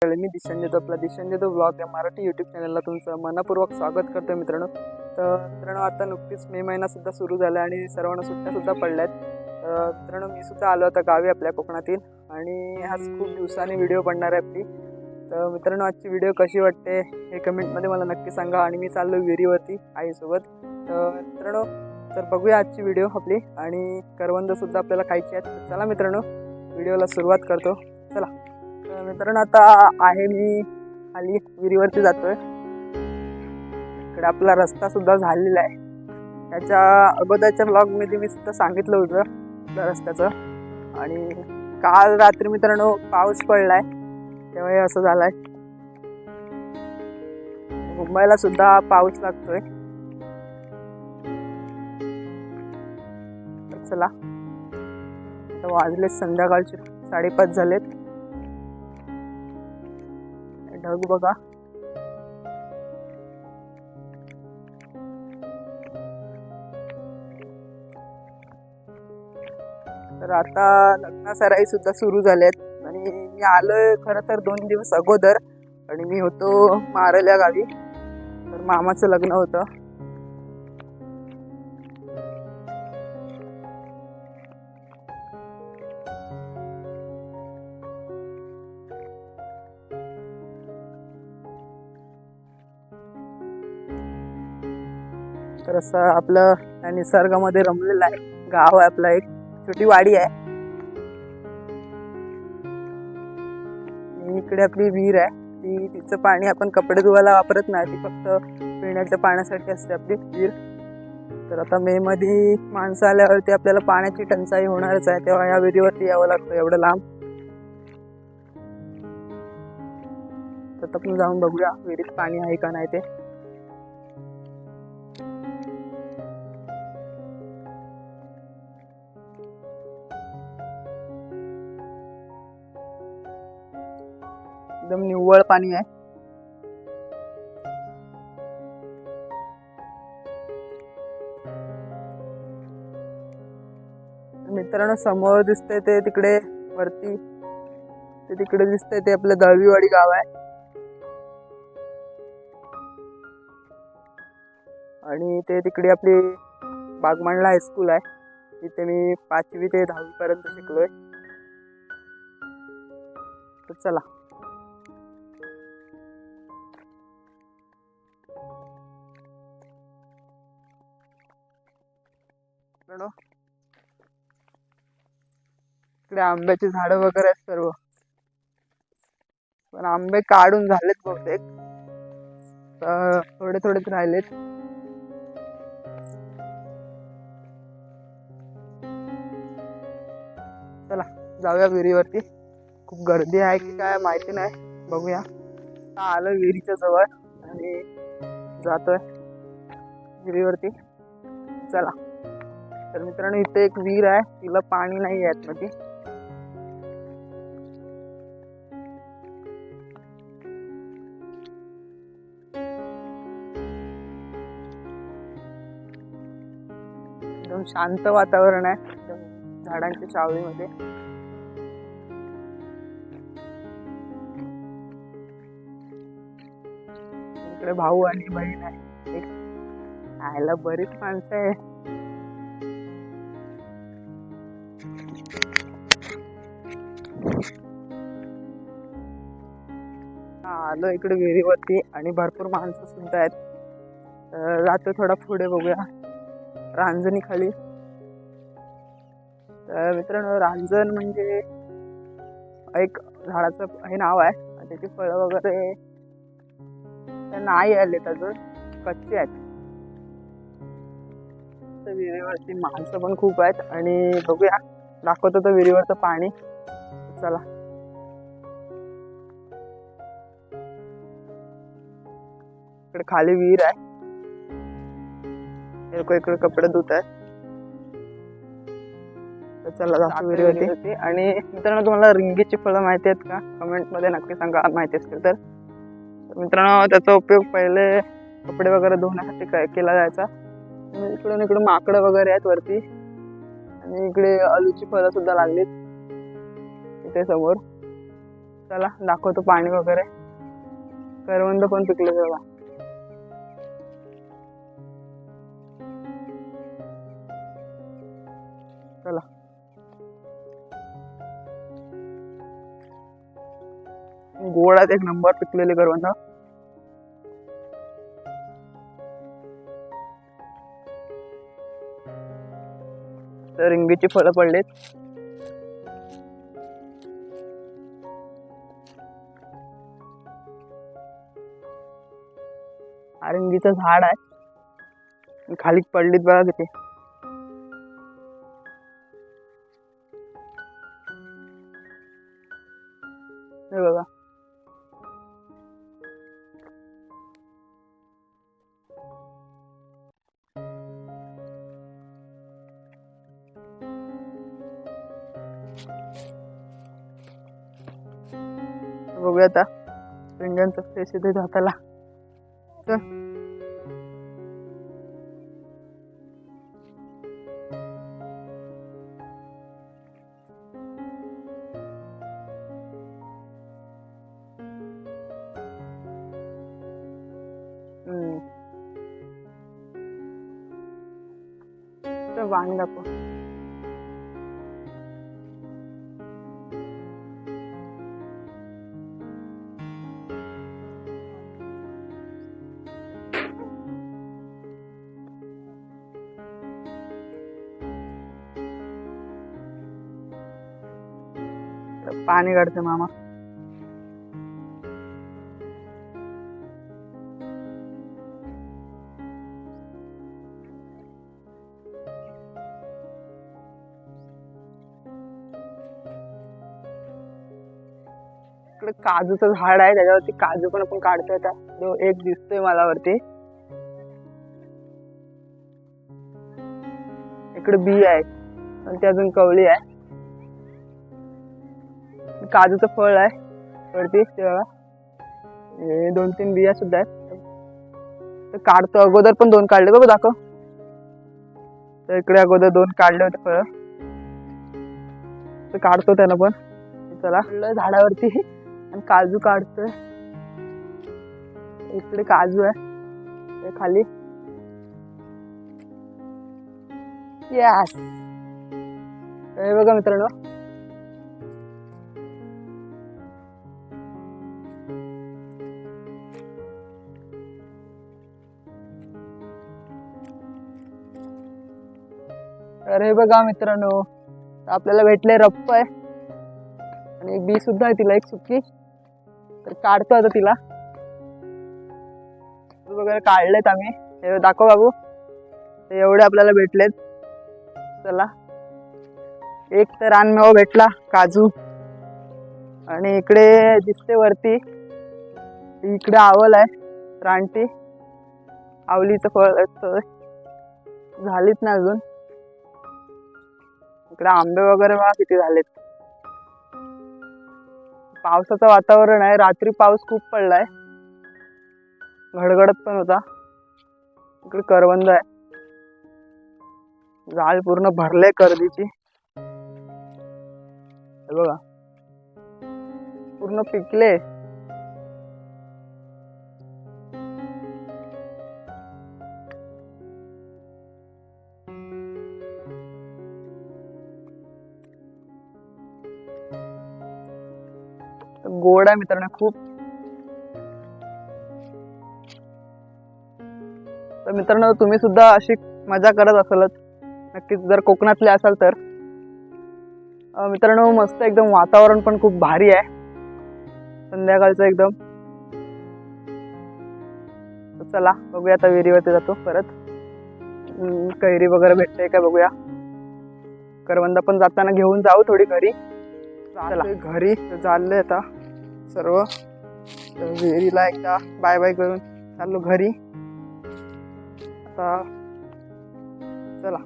मंडळी, मी दिशान देतो आपला दिशान देतो ब्लॉग या मराठी यूट्यूब चॅनलला तुमचं मनपूर्वक स्वागत करतो मित्रांनो. तर मित्रांनो, आता नुकतीच मे महिनासुद्धा सुरू झाला आणि सर्वांना सुट्ट्यासुद्धा पडल्यात. तर मित्रांनो, मी सुद्धा आलो आता गावी आपल्या कोकणातील आणि आज खूप दिवसांनी व्हिडिओ बनणार आहे आपली. तर मित्रांनो, आजची व्हिडिओ कशी वाटते हे कमेंटमध्ये मला नक्की सांगा. आणि मी चाललो विहिरीवरती आईसोबत. तर मित्रांनो, तर बघूया आजची व्हिडिओ आपली. आणि करवंदसुद्धा आपल्याला खायची आहेत. तर चला मित्रांनो, व्हिडिओला सुरुवात करतो. चला. तर मित्रांनो, आता आहे मी खाली विहिरीवरती जातोय. इकडे आपला रस्ता सुद्धा झालेला आहे. त्याच्या अगोदरच्या ब्लॉगमध्ये मी सुद्धा सांगितलं होतं त्या रस्त्याचं. आणि काल रात्री मित्रांनो पाऊस पडलाय, तेव्हा हे असं झालंय. मुंबईला सुद्धा पाऊस लागतोय. तर चला, आता वाजले संध्याकाळचे 5:30 झालेत. ढग बघा. तर आता लग्न सराई सुद्धा सुरू झाल्यात. आणि मी आलोय खरं तर 2 दिवस अगोदर. आणि मी होतो मारल्या गावी. तर मामाचं लग्न होतं. तर असं आपलं त्या निसर्गामध्ये रमलेलं आहे. गाव आहे आपलं, एक छोटी वाडी आहे. इकडे आपली विहीर आहे. तिचं पाणी आपण कपडे धुवायला वापरत नाही, ती फक्त पिण्याच्या पाण्यासाठी असते आपली विहीर. तर आता मे मध्ये माणसं आल्यावरती आपल्याला पाण्याची टंचाई होणारच आहे, तेव्हा या विहिरीवरती यावं लागतं एवढं लांब. तर आपण जाऊन बघूया विहिरीत पाणी आहे का नाही ते. एकदम निव्वळ पाणी आहे. मित्रांनो, समोर दिसतंय ते तिकडे वरती, ते तिकडे दिसतंय ते आपलं दळवीवाडी गाव आहे. आणि ते तिकडे आपली बागमांडला हायस्कूल आहे. तिथे मी 5वी ते 10वी पर्यंत शिकलोय. तर चला. इकडे आंब्याची झाडं वगैरे आहेत सर्व, पण आंबे काढून झालेत बहुतेक. थोडे थोडेच राहिलेत. चला जाऊया विहिरीवरती. खूप गर्दी आहे की काय माहिती नाही, बघूया. आलं विहिरीच्या जवळ आणि जातोय विहिरीवरती. चला. तर मित्रांनो, इथे एक विहीर आहे, तिला पाणी नाही आहे मध्ये. एकदम शांत वातावरण आहे, झाडांच्या सावलीमध्ये. इकडे भाऊ आणि बहीण आहे एक. आयला बरीच माणसं आहे. आलो इकडे विहिरीवरती आणि भरपूर माणसं सुद्धा आहेत. जातो थोडा पुढे, बघूया रांजणी खाली. तर मित्रांनो, रांजण म्हणजे एक झाडाचं हे नाव आहे. त्याची फळं वगैरे नाही आलेत अजून, कच्चे आहेत. तर विहिरीवरती माणसं पण खूप आहेत. आणि बघूया, दाखवतो तो विहिरीवरचं पाणी. चला. इकडे खाली विहीर आहे. लोक इकडे कपडे धुत आहेत. तर चला जातो विहिरीवरती. आणि मित्रांनो, तुम्हाला रिंगीची फळं माहिती आहेत का? कमेंट मध्ये नक्की सांगा माहिती असतील तर. मित्रांनो, त्याचा उपयोग पहिले कपडे वगैरे धुण्यासाठी केला जायचा. इकडे माकडं वगैरे आहेत वरती. आणि इकडे आलूची फळं सुद्धा लागलीत इथे समोर. चला दाखवतो पाणी वगैरे. करवंद पण पिकले बघा. चला गोडात एक नंबर पिकलेले करवंद. तर रिंगीची फळं पडलेत. रिंगीचं झाड आहे, खाली पडलीत बघा किती. हे बघा बघूया आता रिंग्यांचा फेस इथे हाताला. पाणी दाखव. पाणी काढते मामा. इकडे काजूचं झाड आहे, त्याच्यावरती काजू पण आपण काढतोय. आता एक दिसतोय मला वरती. इकडे बी आहे आणि ती अजून कवळी आहे. काजूचं फळ आहे वरती, तेव्हा 2-3 बिया सुद्धा आहेत. काढतो. अगोदर पण 2 काढले बघ, दाखव. तर इकडे अगोदर 2 काढले होते फळ, तर काढतो त्याला पण. चला झाडावरती आणि काजू काढतोय. इकडे काजू आहे खाली. यस, हे बघा मित्रांनो. अरे बघा मित्रांनो, आपल्याला भेटले रप्प आहे आणि एक बी सुद्धा आहे तिला, एक सुकी. तर काढतो आता तिला. वगैरे काढलेत आम्ही, हे दाखव बाबू. एवढे आपल्याला भेटलेत. चला, एक तर रानमेवा भेटला, काजू. आणि इकडे दिसते वरती, इकडे आवल आहे, रानटी आवलीचं फळ झालीच ना अजून. इकडे आंबे वगैरे बघा किती झालेत. पावसाचं वातावरण आहे, रात्री पाऊस खूप पडलाय, घडघडत पण होता. इकडे करवंद आहे, जाळ पूर्ण भरले करदीची. बघा पूर्ण पिकले. गोड आहे मित्रांनो खूप. तर मित्रांनो, तुम्ही सुद्धा अशी मजा करत असालच नक्कीच, जर कोकणातले असाल तर. मित्रांनो, मस्त एकदम वातावरण पण खूप भारी आहे संध्याकाळचं एकदम. चला बघूया आता, विहिरीवरती जातो परत. कैरी वगैरे भेटते का बघूया. करवंद पण जाताना घेऊन जाऊ थोडी घरी. चला घरी चालले आता सर्व. विहिरीला एकदा बाय बाय करून चाललो घरी आता. चला,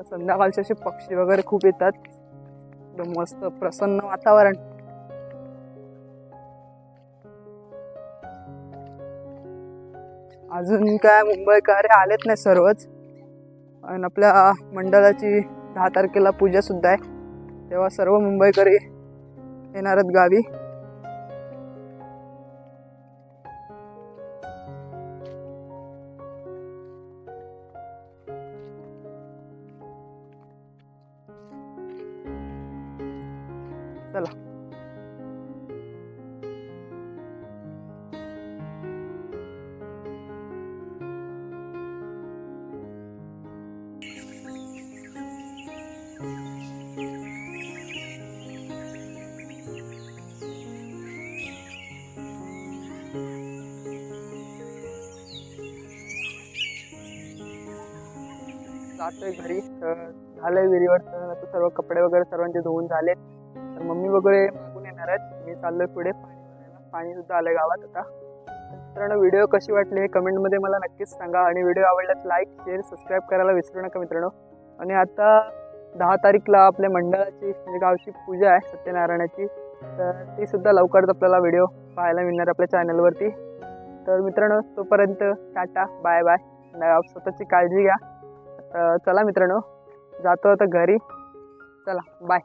संध्याकाळचे असे पक्षी वगैरे खूप येतात, एकदम मस्त प्रसन्न वातावरण. अजून काय मुंबईकर आलेत नाही सर्वच. आणि आपल्या मंडळाची 10 तारखेला पूजा सुद्धा आहे. तेव्हा सर्व मुंबईकरी येणार आहेत गावी. चला जातोय घरी. तर झालंय विहिरीवर. तर सर्व कपडे वगैरे सर्वांचे धुवून झालेत. तर मम्मी वगैरे मागून येणार आहेत. मी चाललोय पुढे पाणी भरायला. पाणी सुद्धा आलंय गावात आता. मित्रांनो व्हिडिओ कशी वाटली हे कमेंटमध्ये मला नक्कीच सांगा आणि व्हिडिओ आवडल्यास लाईक शेअर सबस्क्राईब करायला विसरू नका मित्रांनो. आणि आता 10 तारीखला आपल्या मंडळाची म्हणजे गावची पूजा आहे सत्यनारायणाची. तर ती सुद्धा लवकरच आपल्याला व्हिडिओ पाहायला मिळणार आपल्या चॅनलवरती. तर मित्रांनो तोपर्यंत टाटा बाय बाय. स्वतःची काळजी घ्या. चला मित्रांनो जातो आता घरी. चला बाय.